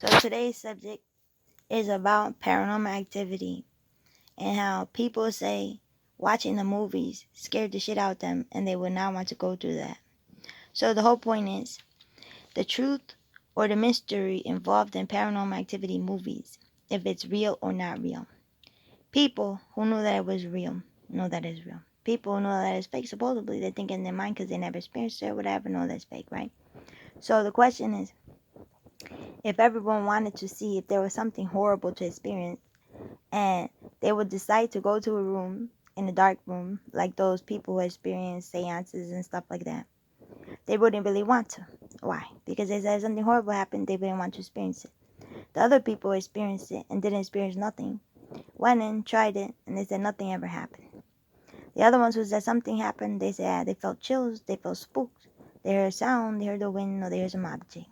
So today's subject is about paranormal activity and how people say watching the movies scared the shit out of them and they would not want to go through that. So the whole point is the truth or the mystery involved in paranormal activity movies, if it's real or not real. People who knew that it was real know that it's real. People who know that it's fake, supposedly they think in their mind because they never experienced it or whatever, know that's fake, right? So the question is, if everyone wanted to see if there was something horrible to experience and they would decide to go to a room, in a dark room, like those people who experience seances and stuff like that, they wouldn't really want to. Why? Because they said something horrible happened, they wouldn't want to experience it. The other people who experienced it and didn't experience nothing went in, tried it, and they said nothing ever happened. The other ones who said something happened, they said they felt chills, they felt spooked, they heard a sound, they heard the wind, or they heard some object.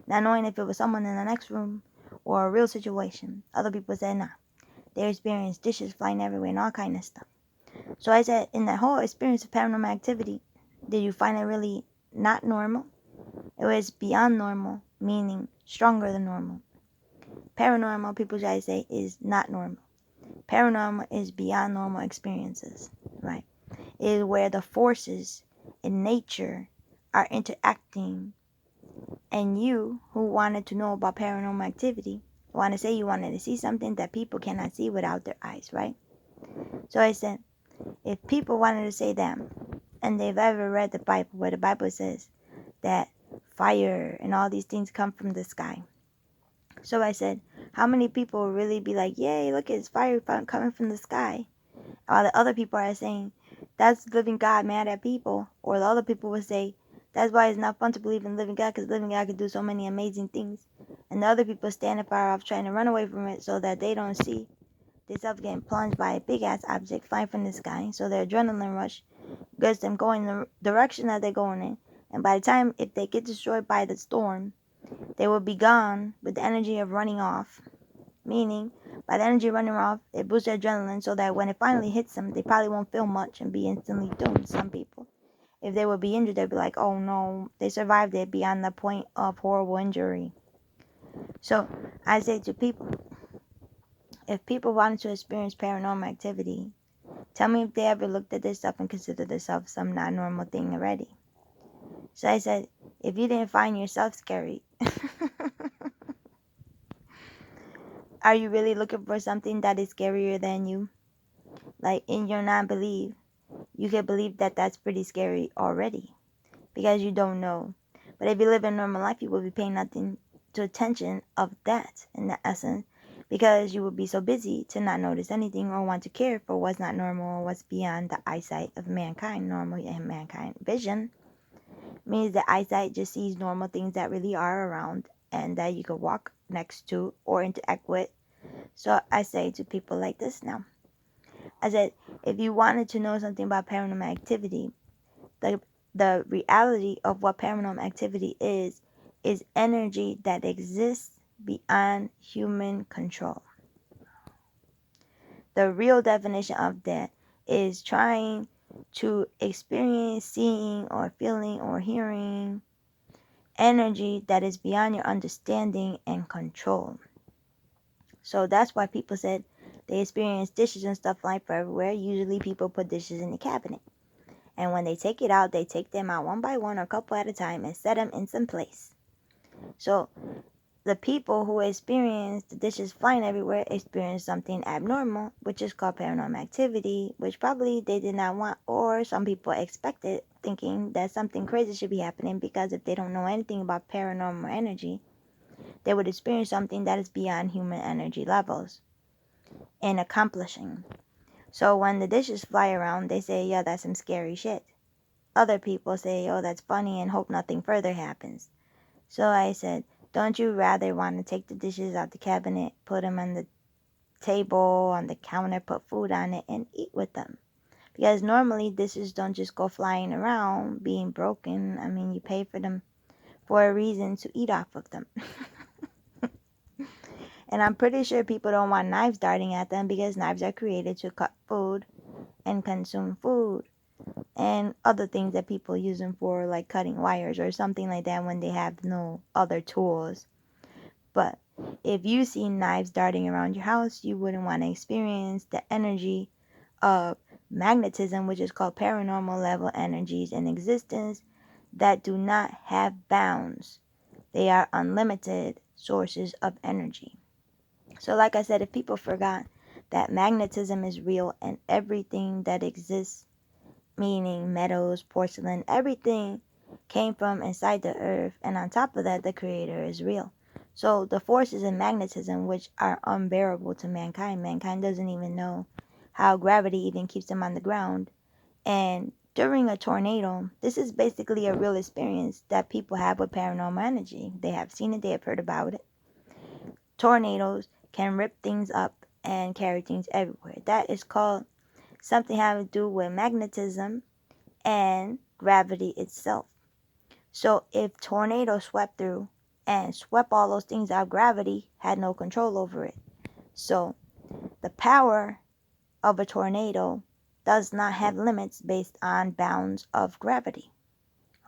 Not knowing if it was someone in the next room or a real situation. Other people said nah. They experienced dishes flying everywhere and all kind of stuff. So I said, in that whole experience of paranormal activity, did you find it really not normal? It was beyond normal, meaning stronger than normal. Paranormal, people try to say, is not normal. Paranormal is beyond normal experiences, right? It is where the forces in nature are interacting, and you, who wanted to know about paranormal activity, want to say you wanted to see something that people cannot see without their eyes, right? So I said, if people wanted to say that, and they've ever read the Bible, where the Bible says that fire and all these things come from the sky. So I said, how many people will really be like, yay, look, it's fire coming from the sky? While the other people are saying, that's living God mad at people. Or the other people would say, that's why it's not fun to believe in living God, because living God can do so many amazing things. And the other people standing far off trying to run away from it so that they don't see themselves getting plunged by a big-ass object flying from the sky. So their adrenaline rush gets them going the direction that they're going in. And by the time, if they get destroyed by the storm, they will be gone with the energy of running off. Meaning, by the energy running off, it boosts their adrenaline so that when it finally hits them, they probably won't feel much and be instantly doomed. Some people, if they would be injured, they'd be like, oh no, they survived it beyond the point of horrible injury. So, I say to people, if people wanted to experience paranormal activity, tell me if they ever looked at this stuff and considered themselves some not normal thing already. So I said, if you didn't find yourself scary, are you really looking for something that is scarier than you? Like, in your non-belief, you can believe that that's pretty scary already because you don't know. But if you live a normal life, you will be paying nothing to attention of that in the essence, because you will be so busy to not notice anything or want to care for what's not normal or what's beyond the eyesight of mankind. Normal and mankind vision means that eyesight just sees normal things that really are around and that you could walk next to or interact with. So I say to people like this now, I said, if you wanted to know something about paranormal activity, the reality of what paranormal activity is energy that exists beyond human control. The real definition of that is trying to experience seeing or feeling or hearing energy that is beyond your understanding and control. So that's why people said they experience dishes and stuff like everywhere. Usually people put dishes in the cabinet. And when they take it out, they take them out one by one or a couple at a time and set them in some place. So the people who experience the dishes flying everywhere experience something abnormal, which is called paranormal activity, which probably they did not want, or some people expected, thinking that something crazy should be happening, because if they don't know anything about paranormal energy, they would experience something that is beyond human energy levels in accomplishing. So when the dishes fly around, they say, yeah, that's some scary shit. Other people say, oh, that's funny, and hope nothing further happens. So I said, don't you rather want to take the dishes out the cabinet, put them on the table, on the counter, put food on it, and eat with them? Because normally dishes don't just go flying around being broken. I mean, you pay for them for a reason to eat off of them. And I'm pretty sure people don't want knives darting at them, because knives are created to cut food and consume food and other things that people use them for, like cutting wires or something like that when they have no other tools. But if you see knives darting around your house, you wouldn't want to experience the energy of magnetism, which is called paranormal level energies in existence that do not have bounds. They are unlimited sources of energy. So, like I said, if people forgot that magnetism is real and everything that exists, meaning metals, porcelain, everything came from inside the earth, and on top of that, the creator is real. So the forces in magnetism, which are unbearable to mankind doesn't even know how gravity even keeps them on the ground. And during a tornado, this is basically a real experience that people have with paranormal energy. They have seen it, they have heard about it. Tornadoes can rip things up and carry things everywhere. That is called something having to do with magnetism and gravity itself. So if tornado swept through and swept all those things out, gravity had no control over it. So the power of a tornado does not have limits based on bounds of gravity.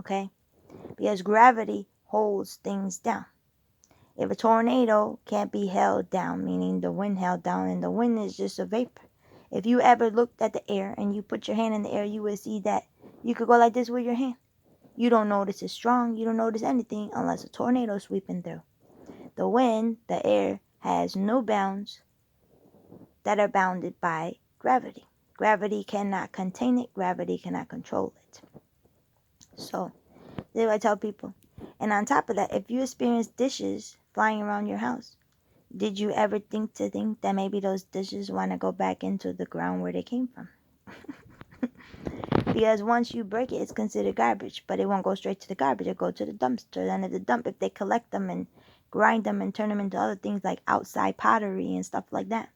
Okay? Because gravity holds things down. If a tornado can't be held down, meaning the wind held down, and the wind is just a vapor. If you ever looked at the air and you put your hand in the air, you would see that you could go like this with your hand. You don't notice it's strong. You don't notice anything unless a tornado is sweeping through. The wind, the air, has no bounds that are bounded by gravity. Gravity cannot contain it. Gravity cannot control it. So, this is what I tell people. And on top of that, if you experience dishes flying around your house, did you ever think that maybe those dishes want to go back into the ground where they came from? Because once you break it, it's considered garbage, but it won't go straight to the garbage. It'll go to the dumpster. Then at the dump, if they collect them and grind them and turn them into other things like outside pottery and stuff like that,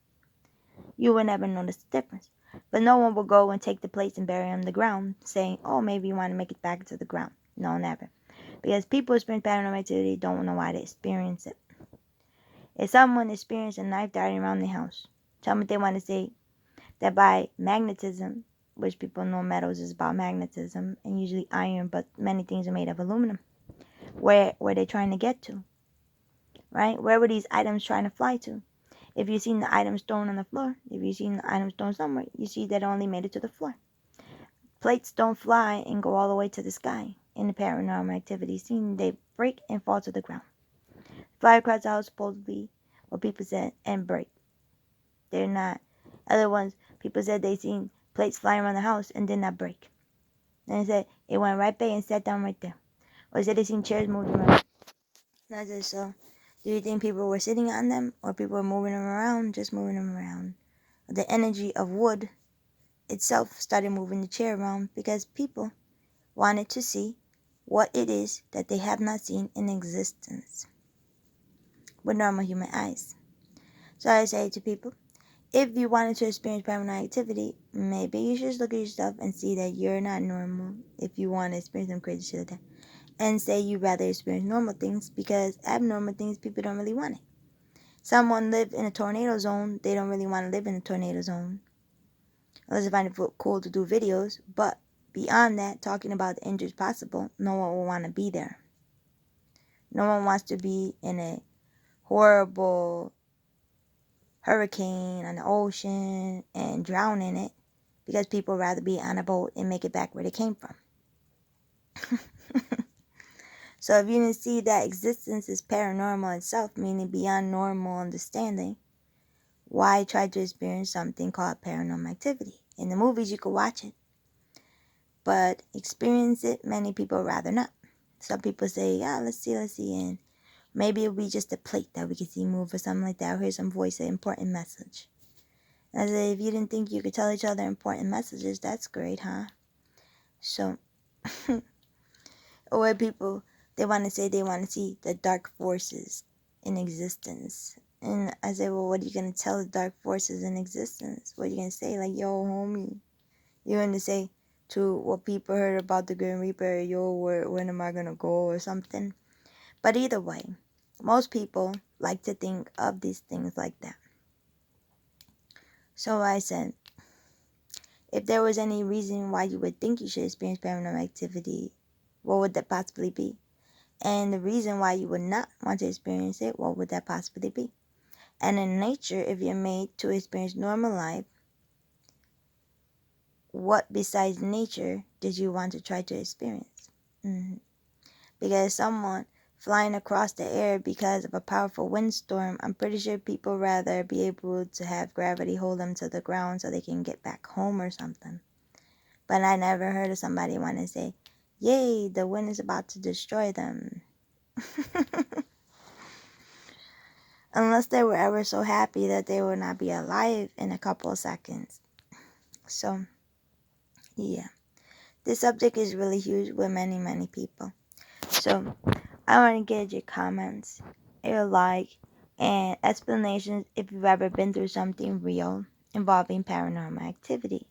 you will never notice the difference. But no one will go and take the plates and bury them in the ground, saying, oh, maybe you want to make it back to the ground. No, never. Because people who experience paranormal activity don't know why they experience it. If someone experienced a knife darting around the house, tell me if they want to say that by magnetism, which people know metals is about magnetism, and usually iron, but many things are made of aluminum. Where were they trying to get to? Right? Where were these items trying to fly to? If you've seen the items thrown on the floor, if you've seen the items thrown somewhere, you see that it only made it to the floor. Plates don't fly and go all the way to the sky. In the paranormal activity scene, they break and fall to the ground. Fly across the house, supposedly, what people said, and break. They're not. Other ones, people said they seen plates flying around the house and did not break. And they said it went right by and sat down right there. Or said they seen chairs moving around. And I said, so, do you think people were sitting on them or people were moving them around, just moving them around? The energy of wood itself started moving the chair around because people wanted to see what it is that they have not seen in existence with normal human eyes. So I say to people, if you wanted to experience paranormal activity, maybe you should look at yourself and see that you're not normal if you want to experience some crazy shit like that. And say you'd rather experience normal things because abnormal things, people don't really want it. Someone live in a tornado zone, they don't really want to live in a tornado zone. Unless they find it cool to do videos. But beyond that, talking about the injuries possible, no one will want to be there. No one wants to be in a horrible hurricane on the ocean and drown in it because people rather be on a boat and make it back where they came from. So if you didn't see that existence is paranormal itself, meaning beyond normal understanding, why try to experience something called paranormal activity? In the movies, you could watch it, but experience it, many people rather not. Some people say, yeah, let's see, and maybe it'll be just a plate that we can see move or something like that, or hear some voice, an important message. And I say, if you didn't think you could tell each other important messages, that's great, huh? So, or people, they want to say they want to see the dark forces in existence. And I say, well, what are you going to tell the dark forces in existence? What are you going to say? Like, yo, homie. You're going to say to what people heard about the Grim Reaper, yo, when am I going to go or something? But either way, most people like to think of these things like that. So I said, if there was any reason why you would think you should experience paranormal activity, what would that possibly be? And the reason why you would not want to experience it, what would that possibly be? And in nature, if you're made to experience normal life, what besides nature did you want to try to experience? Because someone flying across the air because of a powerful windstorm, I'm pretty sure people rather be able to have gravity hold them to the ground so they can get back home or something. But I never heard of somebody want to say, yay, the wind is about to destroy them. Unless they were ever so happy that they would not be alive in a couple of seconds. So, yeah. This subject is really huge with many, many people. So, I want to get your comments, your like, and explanations if you've ever been through something real involving paranormal activity.